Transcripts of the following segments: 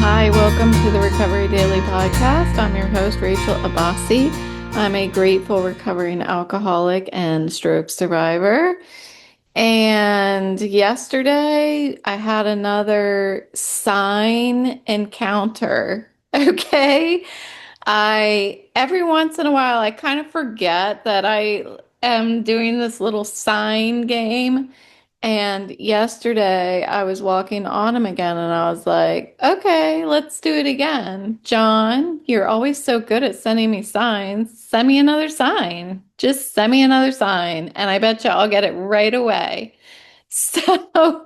Hi, welcome to the Recovery Daily Podcast. I'm your host, Rachel Abbasi. I'm a grateful recovering alcoholic and stroke survivor. And yesterday I had another sign encounter. Okay. Every once in a while, I kind of forget that I am doing this little sign game. And yesterday I was walking Autumn again and I was like, okay, let's do it again. John, you're always so good at sending me signs. Send me another sign. Just send me another sign. And I bet you I'll get it right away. So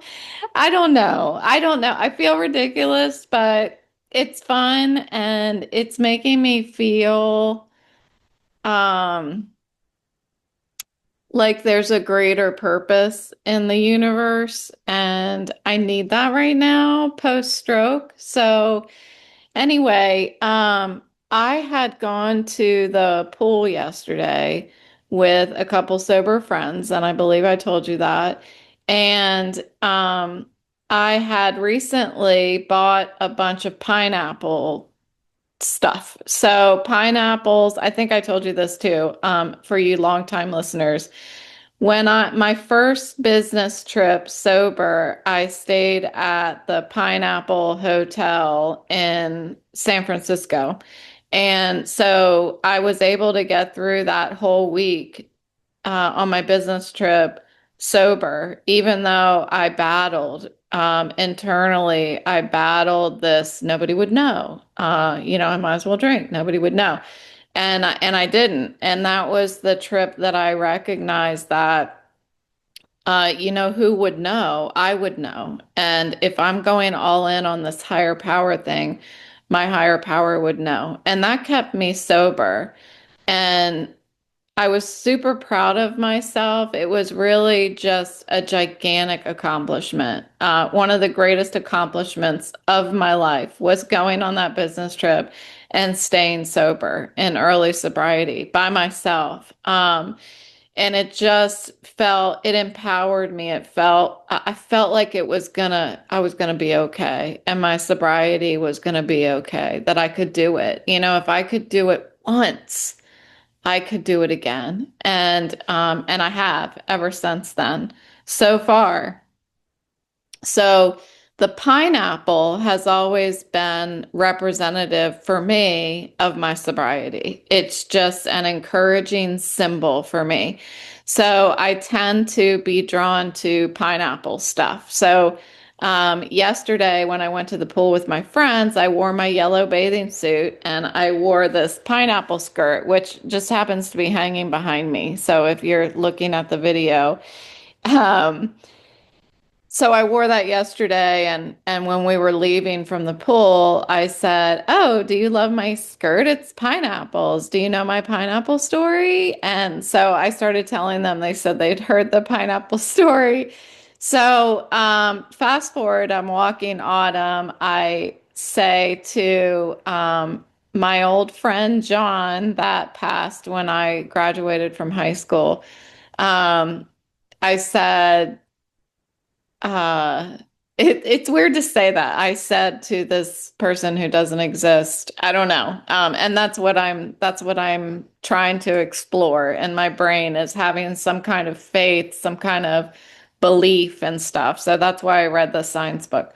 I don't know. I don't know. I feel ridiculous, but it's fun and it's making me feel um like there's a greater purpose in the universe, and I need that right now post stroke. So anyway, I had gone to the pool yesterday with a couple sober friends, and I believe I told you that. And I had recently bought a bunch of pineapple stuff. So pineapples, I think I told you this too, for you longtime listeners. When my first business trip sober, I stayed at the Pineapple Hotel in San Francisco. And so I was able to get through that whole week on my business trip sober, even though I battled internally. I battled this, nobody would know. I might as well drink, nobody would know. And I didn't. And that was the trip that I recognized that, who would know? I would know. And if I'm going all in on this higher power thing, my higher power would know. And that kept me sober. And I was super proud of myself. It was really just a gigantic accomplishment. One of the greatest accomplishments of my life was going on that business trip and staying sober in early sobriety by myself. And it empowered me. I felt like I was gonna be okay, and my sobriety was gonna be okay, that I could do it. If I could do it once, I could do it again. And I have ever since then, so far. So the pineapple has always been representative for me of my sobriety. It's just an encouraging symbol for me. So I tend to be drawn to pineapple stuff. So yesterday, when I went to the pool with my friends, I wore my yellow bathing suit and I wore this pineapple skirt, which just happens to be hanging behind me. So if you're looking at the video, um, so I wore that yesterday, and when we were leaving from the pool, I said, "Oh, do you love my skirt? It's pineapples. Do you know my pineapple story?" And so I started telling them. They said they'd heard the pineapple story. So fast forward, I'm walking Autumn. I say to my old friend John that passed when I graduated from high school. Um, I said uh, it's weird to say that. I said to this person who doesn't exist, I don't know. And that's what I'm trying to explore in my brain, is having some kind of faith, some kind of belief and stuff. So that's why I read the science book.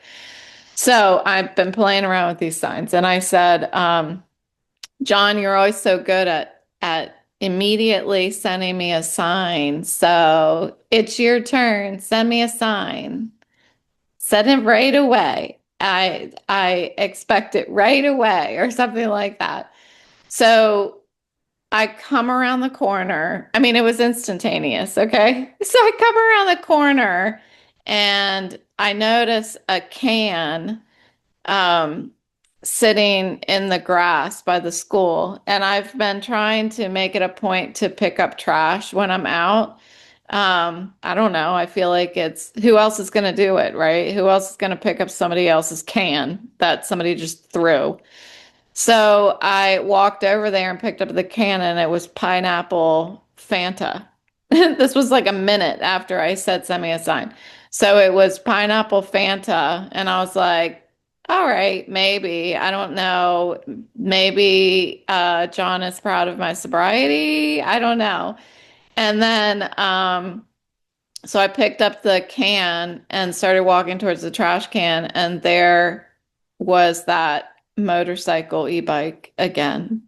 So I've been playing around with these signs, and I said, John, you're always so good at immediately sending me a sign. So it's your turn. Send me a sign. Send it right away. I expect it right away, or something like that. So I come around the corner. I mean, it was instantaneous, okay? So I come around the corner and I notice a can um, sitting in the grass by the school. And I've been trying to make it a point to pick up trash when I'm out. I don't know. I feel like it's who else is going to do it, right? Who else is going to pick up somebody else's can that somebody just threw? So I walked over there and picked up the can, and it was pineapple Fanta. This was like a minute after I said send me a sign. So it was pineapple Fanta, and I was like, All right, maybe. I don't know. Maybe John is proud of my sobriety. I don't know. And then so I picked up the can and started walking towards the trash can, and there was that motorcycle e-bike again.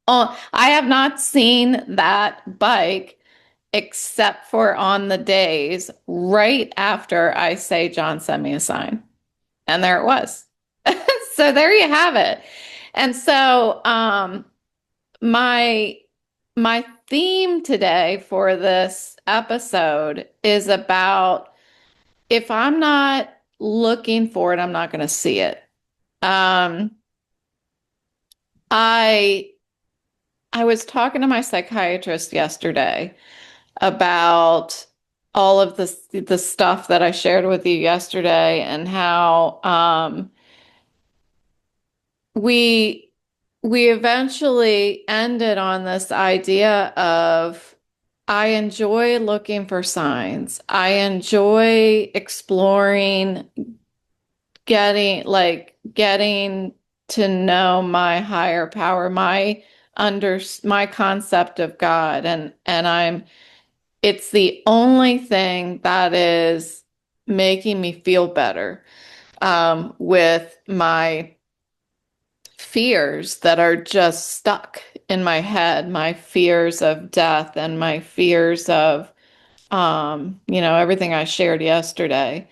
Oh, I have not seen that bike except for on the days right after I say John sent me a sign. And there it was. So there you have it. And so my my theme today for this episode is about if I'm not looking for it, I'm not going to see it. Um, I I was talking to my psychiatrist yesterday about all of the stuff that I shared with you yesterday and how we we eventually ended on this idea of I enjoy looking for signs. I enjoy exploring, getting to know my higher power, my concept of God, and I'm it's the only thing that is making me feel better with my fears that are just stuck in my head, my fears of death and my fears of, everything I shared yesterday.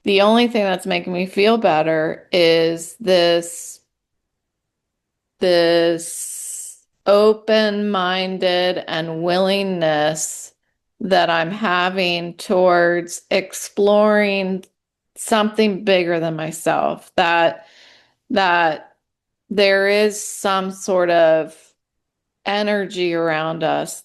The only thing that's making me feel better is this open-minded and willingness that I'm having towards exploring something bigger than myself, that there is some sort of energy around us.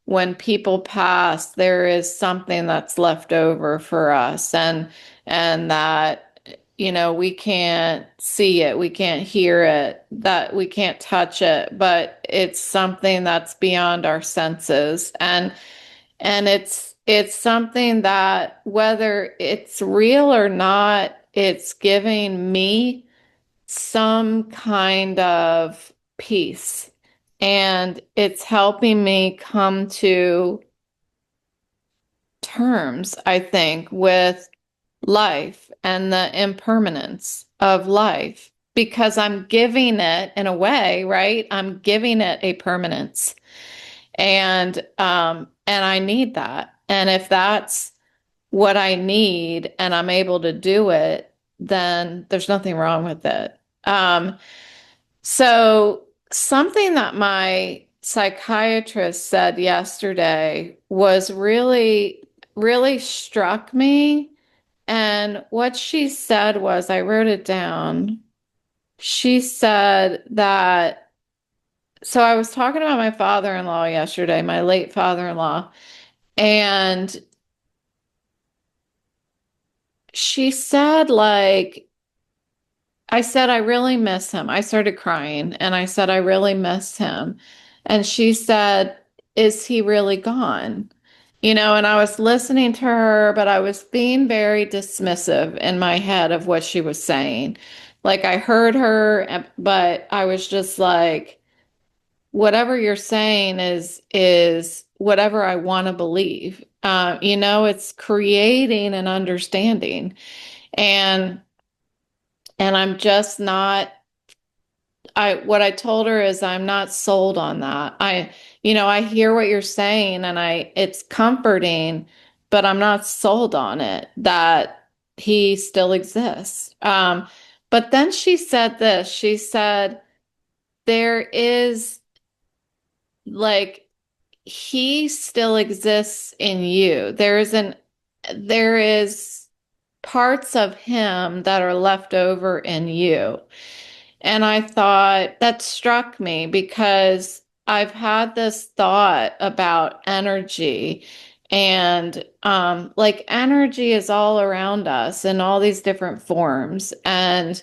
When people pass, there is something that's left over for us, and that we can't see it, we can't hear it, that we can't touch it, but it's something that's beyond our senses, and it's something that whether it's real or not, it's giving me some kind of peace. And it's helping me come to terms, I think, with life and the impermanence of life because I'm giving it in a way, right? I'm giving it a permanence. And I need that. And if that's what I need and I'm able to do it, then there's nothing wrong with it. So something that my psychiatrist said yesterday was really, really struck me. And what she said was, I wrote it down. She said that, so I was talking about my father-in-law yesterday, my late father-in-law, and she said, like, I said, I really miss him. I started crying and I said, I really miss him. And she said, is he really gone? And I was listening to her, but I was being very dismissive in my head of what she was saying. Like I heard her, but I was just like, whatever you're saying is whatever I want to believe. It's creating an understanding. And I'm just not what I told her is I'm not sold on that. I hear what you're saying and it's comforting, but I'm not sold on it that he still exists. But then she said this, she said, there is like, he still exists in you. There is parts of him that are left over in you. And I thought that struck me because I've had this thought about energy and like energy is all around us in all these different forms. And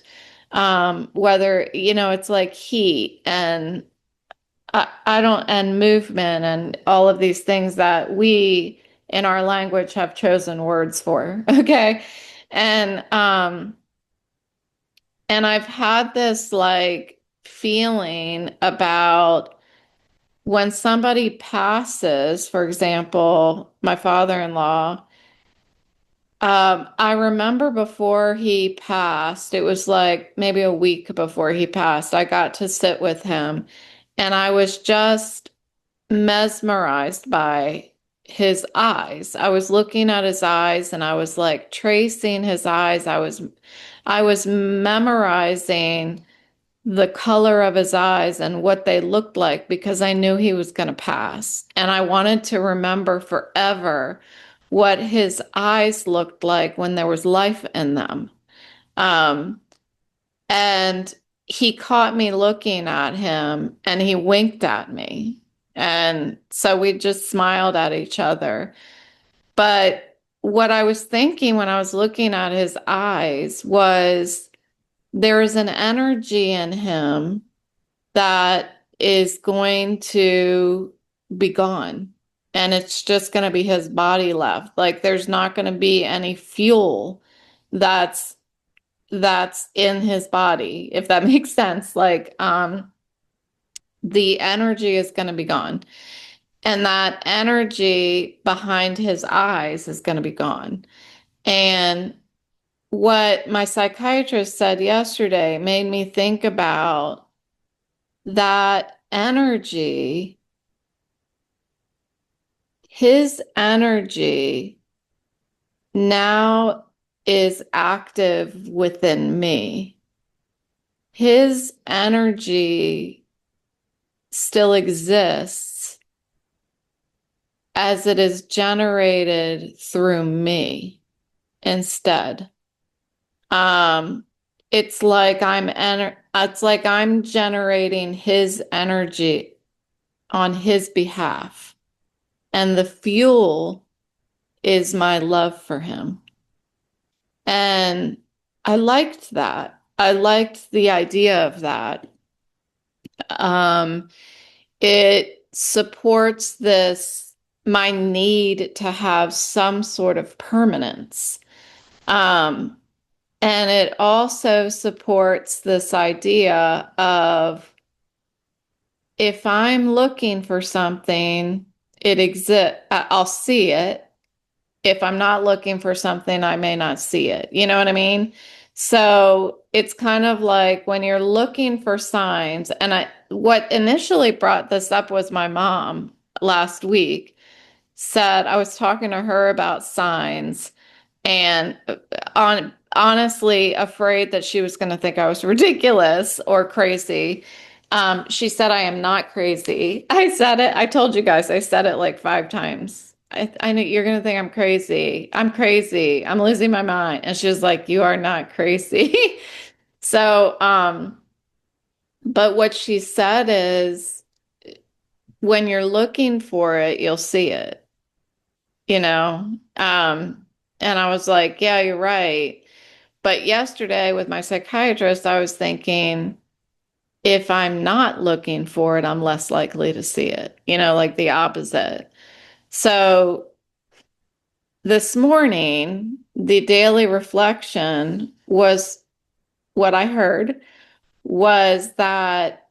whether, it's like heat and I don't, and movement and all of these things that we in our language have chosen words for. Okay. And And I've had this like feeling about when somebody passes, for example, my father-in-law. I remember before he passed, it was like maybe a week before he passed, I got to sit with him and I was just mesmerized by his eyes. I was looking at his eyes and I was like tracing his eyes. I was memorizing the color of his eyes and what they looked like because I knew he was going to pass. And I wanted to remember forever what his eyes looked like when there was life in them. Um, and he caught me looking at him and he winked at me. And so we just smiled at each other. But what I was thinking when I was looking at his eyes was there is an energy in him that is going to be gone. And it's just going to be his body left. Like there's not going to be any fuel that's in his body, if that makes sense. Like the energy is going to be gone. And that energy behind his eyes is going to be gone. And what my psychiatrist said yesterday made me think about that energy. His energy now is active within me. His energy still exists as it is generated through me instead. Um, it's like I'm generating his energy on his behalf. And the fuel is my love for him. And I liked that. I liked the idea of that. Um, it supports my need to have some sort of permanence. Um, and it also supports this idea of if I'm looking for something, it exists, I'll see it. If I'm not looking for something, I may not see it. You know what I mean? So it's kind of like when you're looking for signs, and what initially brought this up was my mom last week said I was talking to her about signs and honestly afraid that she was going to think I was ridiculous or crazy. She said, I am not crazy. I said it. I told you guys, I said it like 5 times. I know you're going to think I'm crazy. I'm crazy. I'm losing my mind. And she was like, you are not crazy. So, but what she said is when you're looking for it, you'll see it, you know? And I was like, yeah, you're right. But yesterday with my psychiatrist, I was thinking, if I'm not looking for it, I'm less likely to see it, like the opposite. So this morning, the daily reflection was what I heard was that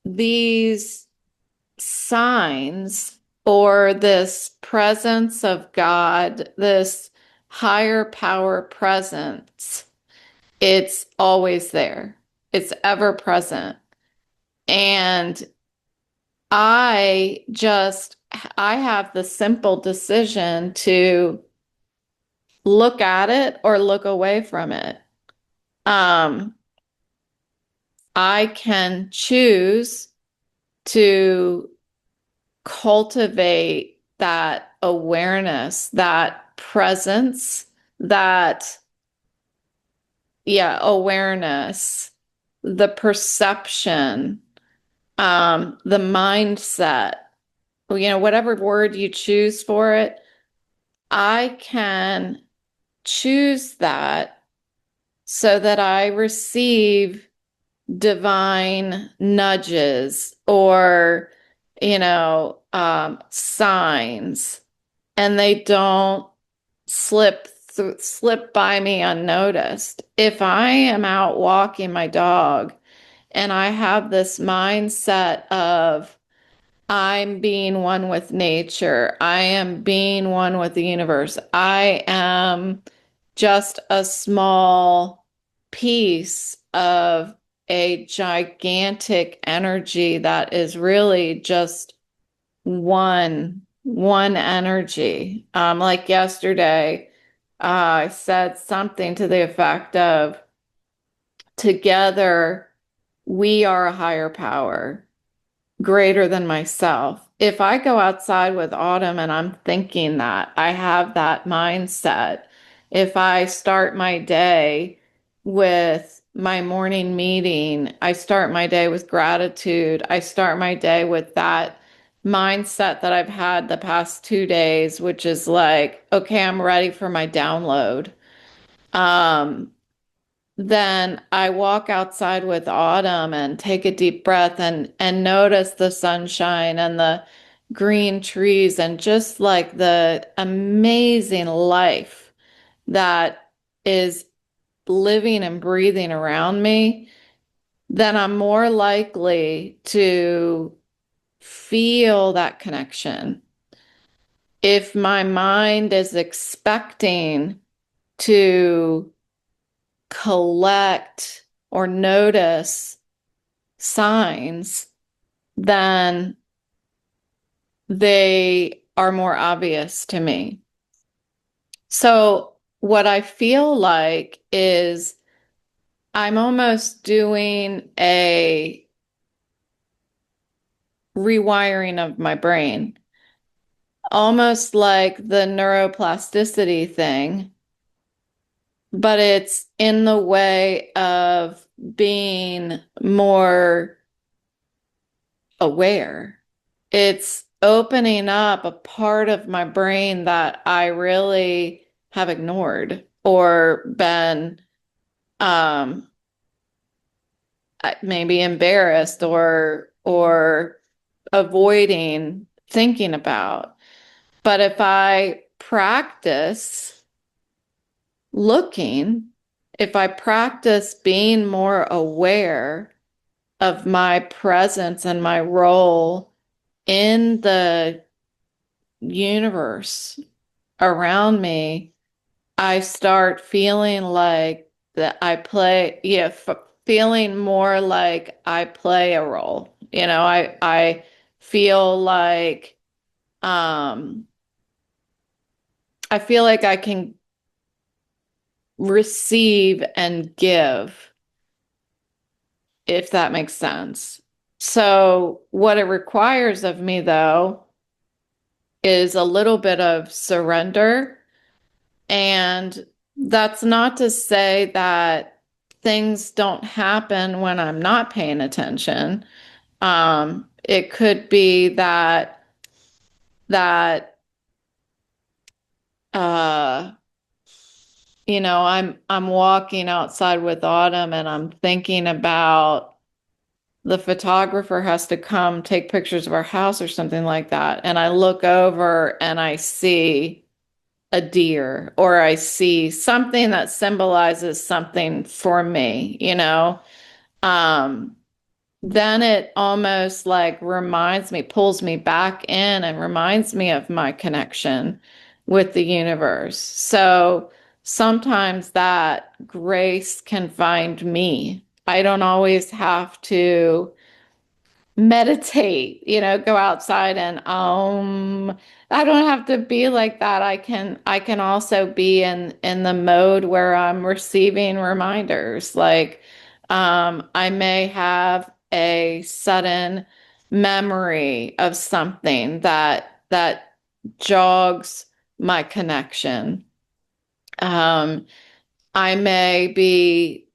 these signs or this presence of God, this higher power presence, it's always there. It's ever present. And I just, I have the simple decision to look at it or look away from it. I can choose to cultivate that awareness, that presence, that, yeah, awareness, the perception, the mindset, whatever word you choose for it, I can choose that so that I receive divine nudges or, signs, and they don't slip slip by me unnoticed. If I am out walking my dog and I have this mindset of I'm being one with nature, I am being one with the universe, I am just a small piece of a gigantic energy that is really just one energy. Like yesterday, I said something to the effect of, together we are a higher power greater than myself. If I go outside with Autumn and I'm thinking that, I have that mindset. If I start my day with my morning meeting, I start my day with gratitude, I start my day with that mindset that I've had the past 2 days, which is like, okay, I'm ready for my download. Um, then I walk outside with Autumn and take a deep breath and notice the sunshine and the green trees and just like the amazing life that is living and breathing around me, then I'm more likely to feel that connection. If my mind is expecting to collect or notice signs, then they are more obvious to me. So, what I feel like is I'm almost doing a rewiring of my brain, almost like the neuroplasticity thing, but it's in the way of being more aware. It's opening up a part of my brain that I really have ignored or been um, maybe embarrassed or avoiding thinking about. But if I practice looking, if I practice being more aware of my presence and my role in the universe around me, I start feeling like that I play, yeah, feeling more like I play a role. I feel like um I feel like I can receive and give, if that makes sense. So what it requires of me though is a little bit of surrender. And that's not to say that things don't happen when I'm not paying attention. It could be that uh, I'm walking outside with Autumn and I'm thinking about the photographer has to come take pictures of our house or something like that. And I look over and I see a deer or I see something that symbolizes something for me. Um, then it almost like reminds me, pulls me back in and reminds me of my connection with the universe. So sometimes that grace can find me. I don't always have to meditate, go outside and I don't have to be like that. I can also be in the mode where I'm receiving reminders. Like I may have a sudden memory of something that jogs my connection. Um, I may be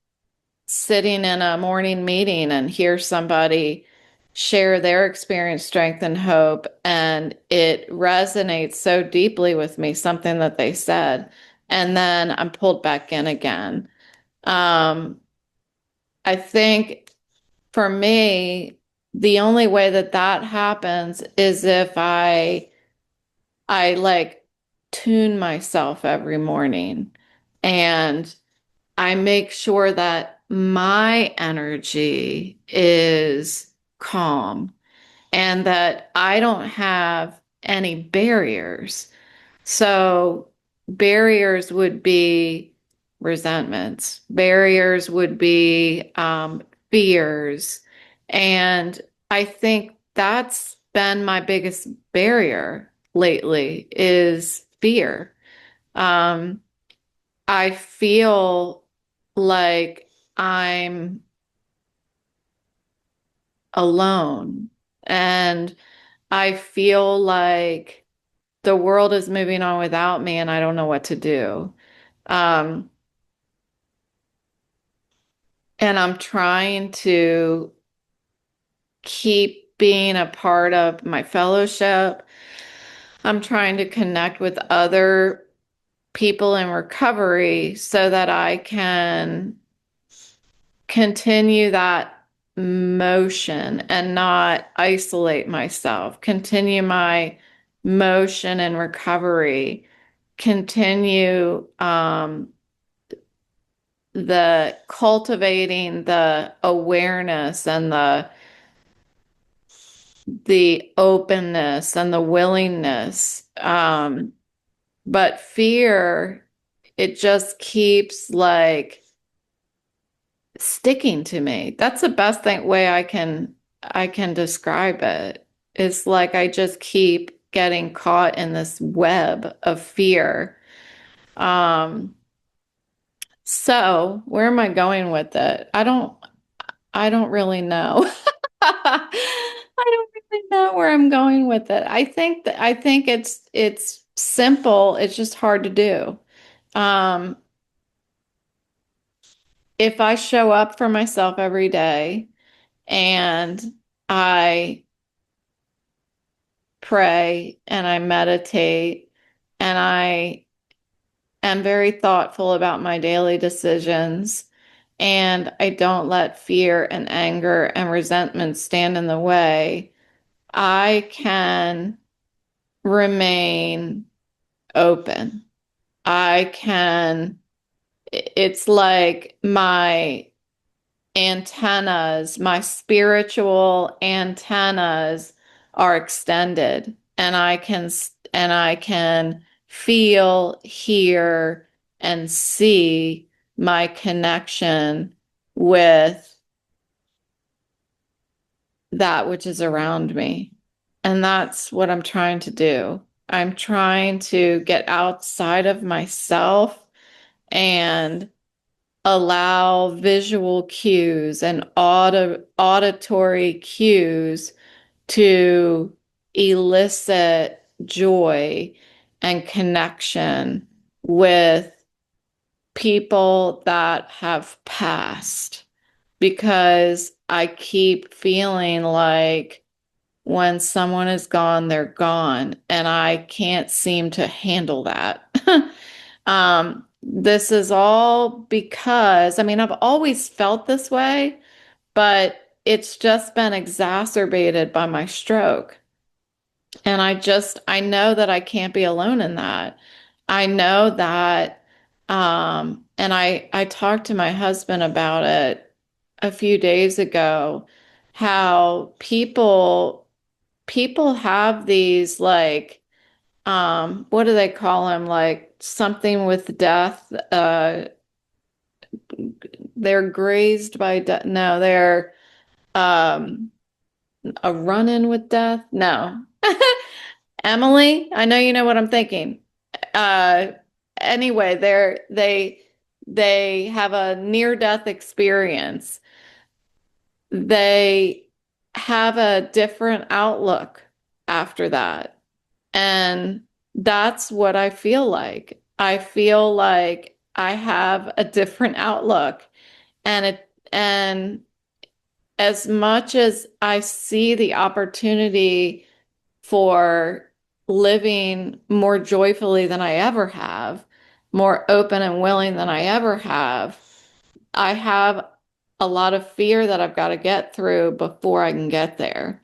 sitting in a morning meeting and hear somebody share their experience, strength, and hope, and it resonates so deeply with me, something that they said, and then I'm pulled back in again. Um, I think for me, the only way that that happens is if I like tune myself every morning and I make sure that my energy is calm and that I don't have any barriers. So, barriers would be resentments, barriers would be fears. And I think that's been my biggest barrier lately is fear. Um, I feel like I'm alone and I feel like the world is moving on without me and I don't know what to do. Um, and I'm trying to keep being a part of my fellowship. I'm trying to connect with other people in recovery so that I can continue that motion and not isolate myself, continue my motion and recovery, continue the cultivating the awareness and the openness and the willingness. But fear, it just keeps like sticking to me. That's the best way I can describe it. It's like I just keep getting caught in this web of fear. Um, so where am I going with it? I don't really know. I don't really know where I'm going with it. I think it's simple. It's just hard to do. Um, if I show up for myself every day and I pray and I meditate and I am very thoughtful about my daily decisions and I don't let fear and anger and resentment stand in the way, I can remain open. I can, it's like my antennas, my spiritual antennas are extended and I can feel, hear, and see my connection with that which is around me. And that's what I'm trying to do. I'm trying to get outside of myself and allow visual cues and auditory cues to elicit joy and connection with people that have passed because I keep feeling like when someone is gone, they're gone, and I can't seem to handle that. This is all because, I mean, I've always felt this way, but it's just been exacerbated by my stroke. And I know that I can't be alone in that. I know that, and I talked to my husband about it a few days ago, how people have these like, what do they call them? Like something with death. They're grazed by death. No, they're, um, a run-in with death. No. Emily, I know you know what I'm thinking. Uh, anyway, they have a near-death experience. They have a different outlook after that. And that's what I feel like. I feel like I have a different outlook. And as much as I see the opportunity for living more joyfully than I ever have, more open and willing than I ever have, I have a lot of fear that I've got to get through before I can get there.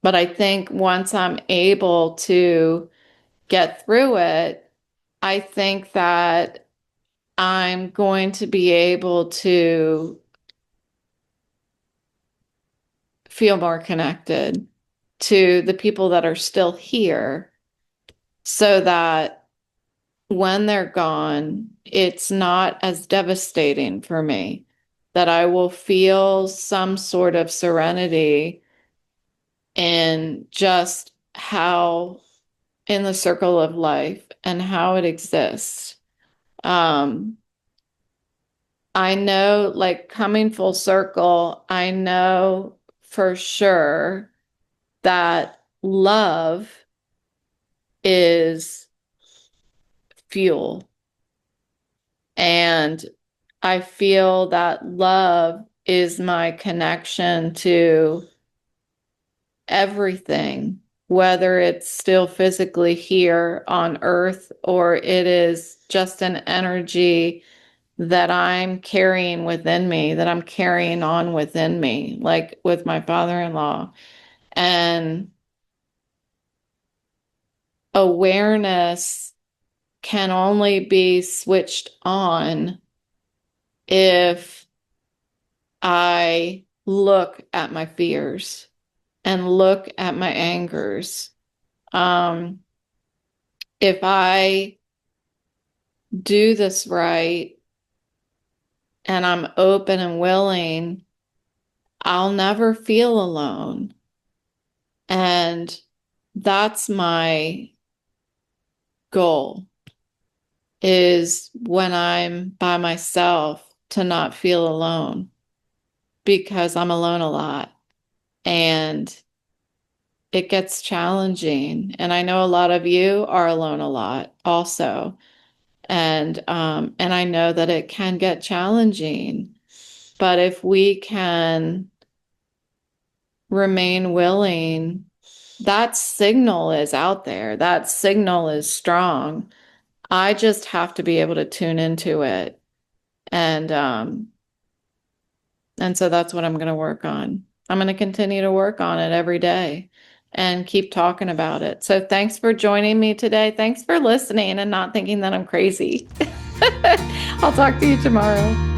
But I think once I'm able to get through it, I think that I'm going to be able to feel more connected to the people that are still here so that when they're gone, it's not as devastating for me, that I will feel some sort of serenity in just how in the circle of life and how it exists. Um, I know, like coming full circle, I know for sure that love is fuel. And I feel that love is my connection to everything, whether it's still physically here on earth or it is just an energy that I'm carrying within me, that I'm carrying on within me, like with my father-in-law. And awareness can only be switched on if I look at my fears and look at my angers. If I do this right and I'm open and willing, I'll never feel alone. And that's my goal, is when I'm by myself to not feel alone, because I'm alone a lot and it gets challenging. And I know a lot of you are alone a lot also. And I know that it can get challenging, but if we can remain willing, that signal is out there. That signal is strong. I just have to be able to tune into it. And and so that's what I'm going to work on. I'm going to continue to work on it every day and keep talking about it. So thanks for joining me today. Thanks for listening and not thinking that I'm crazy. I'll talk to you tomorrow.